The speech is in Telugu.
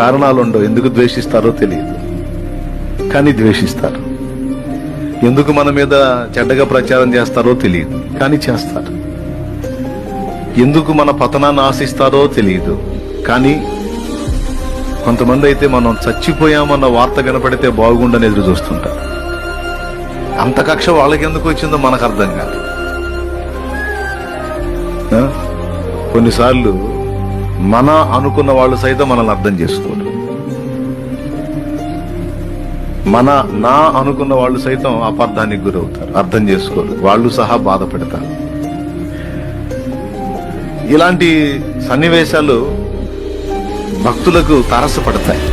కారణాలు ఉండవు, ఎందుకు ద్వేషిస్తారో తెలియదు, కానీ ద్వేషిస్తారు. ఎందుకు మన మీద చెడ్డగా ప్రచారం చేస్తారో తెలియదు, కానీ చేస్తారు. ఎందుకు మన పతనాన్ని ఆశిస్తారో తెలియదు, కానీ కొంతమంది అయితే మనం చచ్చిపోయామన్న వార్త కనపడితే బాగుండని ఎదురు చూస్తుంటారు. అంత కక్ష వాళ్ళకి ఎందుకు వచ్చిందో మనకు అర్థం కాదు. కొన్నిసార్లు మన అనుకున్న వాళ్ళు సైతం మనల్ని అర్థం చేసుకోరు. నా అనుకున్న వాళ్ళు సైతం అపార్థానికి గురవుతారు, అర్థం చేసుకోరు, వాళ్ళు సహా బాధపడతారు. ఇలాంటి సన్నివేశాలు భక్తులకు తారసపడతాయి.